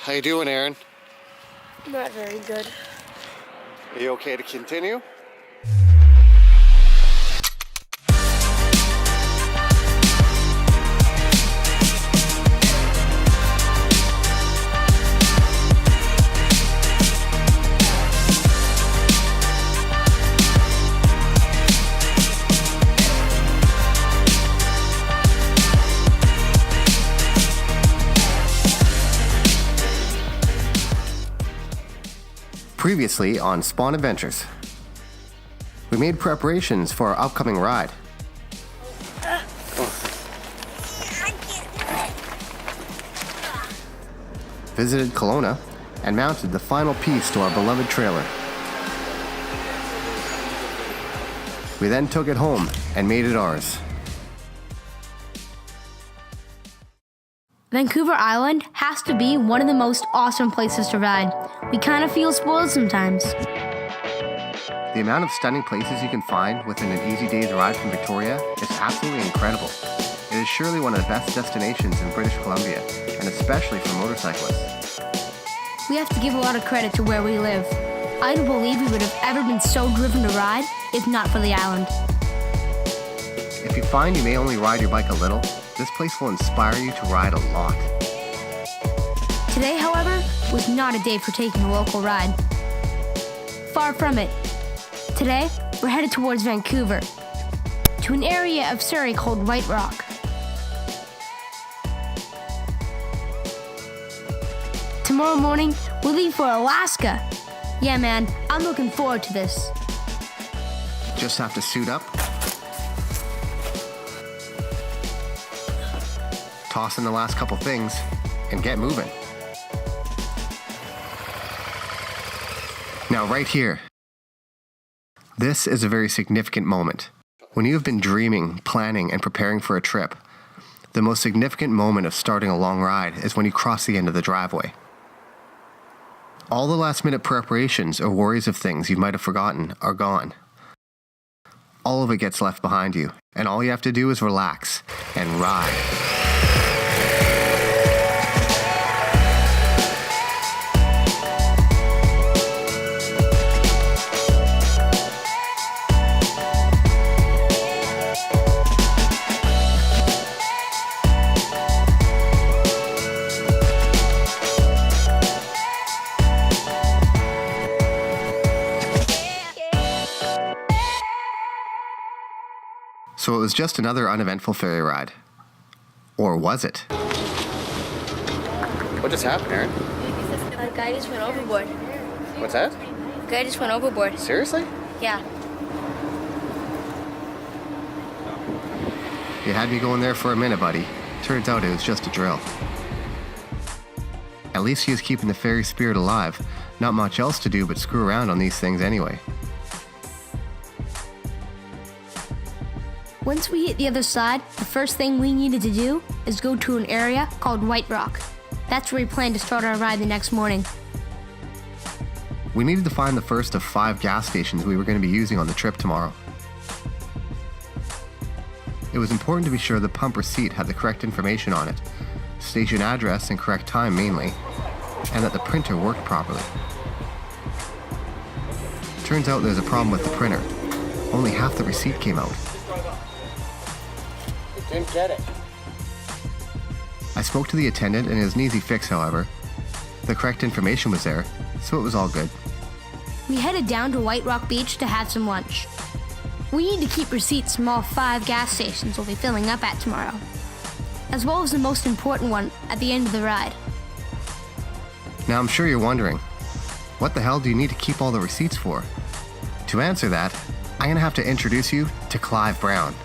How you doing, Aaron? Not very good. Are you okay to continue? Previously on Spawn Adventures, we made preparations for our upcoming ride. Visited Kelowna and mounted the final piece to our beloved trailer. We then took it home and made it ours. Vancouver Island has to be one of the most awesome places to ride. We kind of feel spoiled sometimes. The amount of stunning places you can find within an easy day's ride from Victoria is absolutely incredible. It is surely one of the best destinations in British Columbia, and especially for motorcyclists. We have to give a lot of credit to where we live. I don't believe we would have ever been so driven to ride if not for the island. If you find you may only ride your bike a little, this place will inspire you to ride a lot. Today, however, was not a day for taking a local ride. Far from it. Today, we're headed towards Vancouver, to an area of Surrey called White Rock. Tomorrow morning, we'll leave for Alaska. Yeah, man, I'm looking forward to this. Just have to suit up, toss in the last couple things, and get moving. Now right here, this is a very significant moment. When you have been dreaming, planning, and preparing for a trip, the most significant moment of starting a long ride is when you cross the end of the driveway. All the last-minute preparations or worries of things you might have forgotten are gone. All of it gets left behind you, and all you have to do is relax and ride. So it was just another uneventful ferry ride. Or was it? What just happened, Aaron? A guy just went overboard. What's that? A guy just went overboard. Seriously? Yeah. You had me going there for a minute, buddy. Turns out it was just a drill. At least he was keeping the ferry spirit alive. Not much else to do but screw around on these things anyway. Once we hit the other side, the first thing we needed to do is go to an area called White Rock. That's where we planned to start our ride the next morning. We needed to find the first of 5 gas stations we were going to be using on the trip tomorrow. It was important to be sure the pump receipt had the correct information on it, station address and correct time mainly, and that the printer worked properly. Turns out there's a problem with the printer. Only half the receipt came out. Didn't get it. I spoke to the attendant and it was an easy fix, however. The correct information was there, so it was all good. We headed down to White Rock Beach to have some lunch. We need to keep receipts from all 5 gas stations we'll be filling up at tomorrow, as well as the most important one at the end of the ride. Now I'm sure you're wondering, what the hell do you need to keep all the receipts for? To answer that, I'm going to have to introduce you to Clive Brown,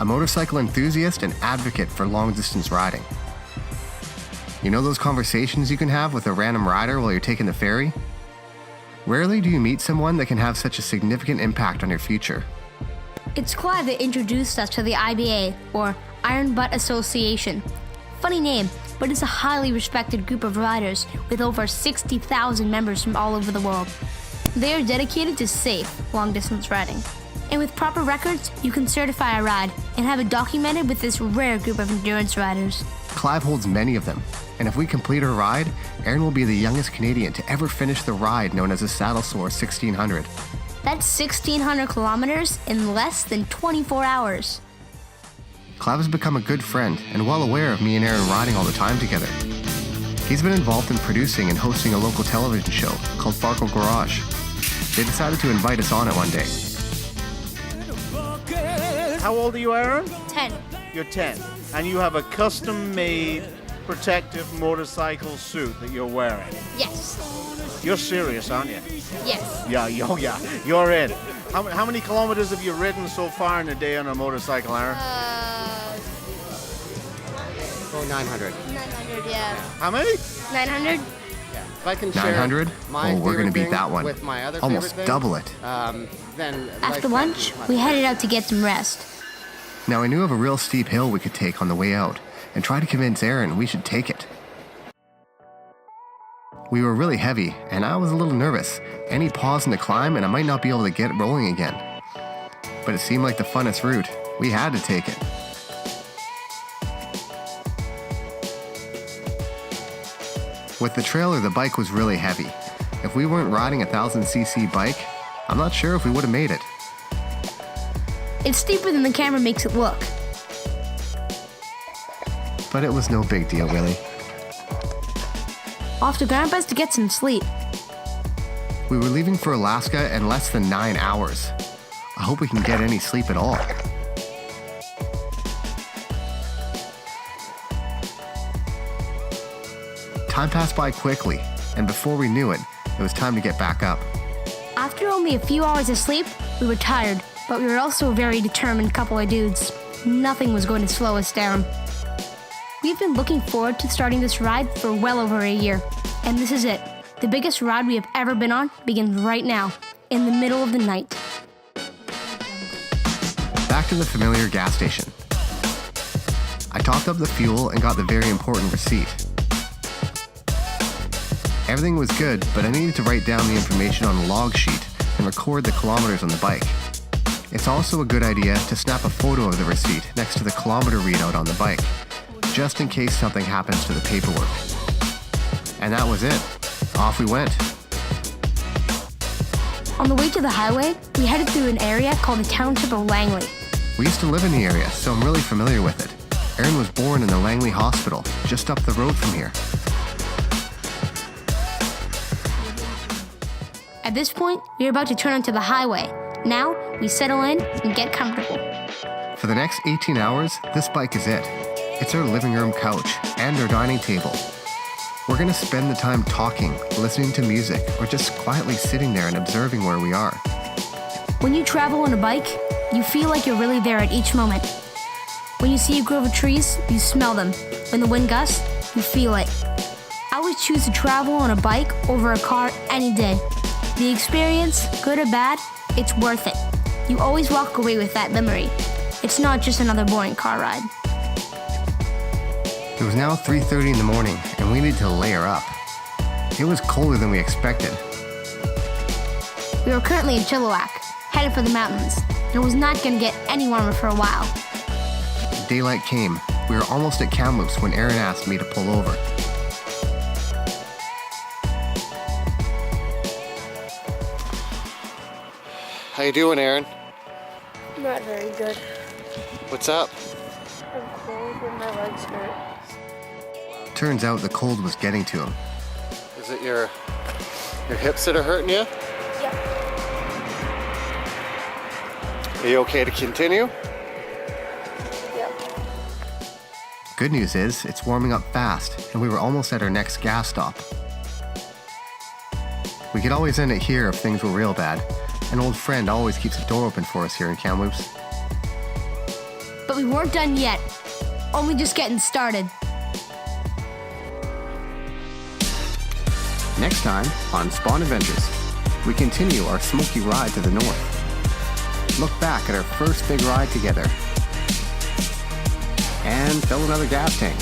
a motorcycle enthusiast and advocate for long-distance riding. You know those conversations you can have with a random rider while you're taking the ferry? Rarely do you meet someone that can have such a significant impact on your future. It's Clive that introduced us to the IBA, or Iron Butt Association. Funny name, but it's a highly respected group of riders with over 60,000 members from all over the world. They are dedicated to safe, long-distance riding. And with proper records, you can certify a ride and have it documented with this rare group of endurance riders. Clive holds many of them, and if we complete our ride, Aaron will be the youngest Canadian to ever finish the ride known as the Saddle Sore 1600. That's 1,600 kilometers in less than 24 hours. Clive has become a good friend and well aware of me and Aaron riding all the time together. He's been involved in producing and hosting a local television show called Farkle Garage. They decided to invite us on it one day. How old are you, Aaron? 10. You're 10. And you have a custom-made protective motorcycle suit that you're wearing. Yes. You're serious, aren't you? Yes. Yeah, you're in. How many kilometers have you ridden so far in a day on a motorcycle, Aaron? 900. 900, yeah. How many? 900? Yeah. If I can share 900? my Oh, we're going to favorite beat thing that one. with my other Almost favorite thing, double it. Then After lunch, we headed out to get some rest. Now I knew of a real steep hill we could take on the way out and try to convince Aaron we should take it. We were really heavy and I was a little nervous. Any pause in the climb and I might not be able to get rolling again. But it seemed like the funnest route. We had to take it. With the trailer, the bike was really heavy. If we weren't riding a 1000cc bike, I'm not sure if we would have made it. It's steeper than the camera makes it look. But it was no big deal, really. Off to Grandpa's to get some sleep. We were leaving for Alaska in less than 9 hours. I hope we can get any sleep at all. Time passed by quickly, and before we knew it, it was time to get back up. After only a few hours of sleep, we were tired, but we were also a very determined couple of dudes. Nothing was going to slow us down. We've been looking forward to starting this ride for well over a year, and this is it. The biggest ride we have ever been on begins right now, in the middle of the night. Back to the familiar gas station. I topped up the fuel and got the very important receipt. Everything was good, but I needed to write down the information on a log sheet and record the kilometers on the bike. It's also a good idea to snap a photo of the receipt next to the kilometer readout on the bike, just in case something happens to the paperwork. And that was it. Off we went. On the way to the highway, we headed through an area called the Township of Langley. We used to live in the area, so I'm really familiar with it. Aaron was born in the Langley Hospital, just up the road from here. At this point, we were about to turn onto the highway. Now, we settle in and get comfortable. For the next 18 hours, this bike is it. It's our living room couch and our dining table. We're going to spend the time talking, listening to music, or just quietly sitting there and observing where we are. When you travel on a bike, you feel like you're really there at each moment. When you see a grove of trees, you smell them. When the wind gusts, you feel it. I would choose to travel on a bike over a car any day. The experience, good or bad, it's worth it. You always walk away with that memory. It's not just another boring car ride. It was now 3:30 in the morning, and we needed to layer up. It was colder than we expected. We were currently in Chilliwack, headed for the mountains, and it was not going to get any warmer for a while. Daylight came. We were almost at Kamloops when Aaron asked me to pull over. How you doing, Aaron? Not very good. What's up? I'm cold and my legs hurt. Turns out the cold was getting to him. Is it your hips that are hurting you? Yeah. Are you okay to continue? Yeah. Good news is, it's warming up fast, and we were almost at our next gas stop. We could always end it here if things were real bad. An old friend always keeps the door open for us here in Kamloops. But we weren't done yet. Only just getting started. Next time on Spawn Adventures, we continue our smoky ride to the north. Look back at our first big ride together. And fill another gas tank.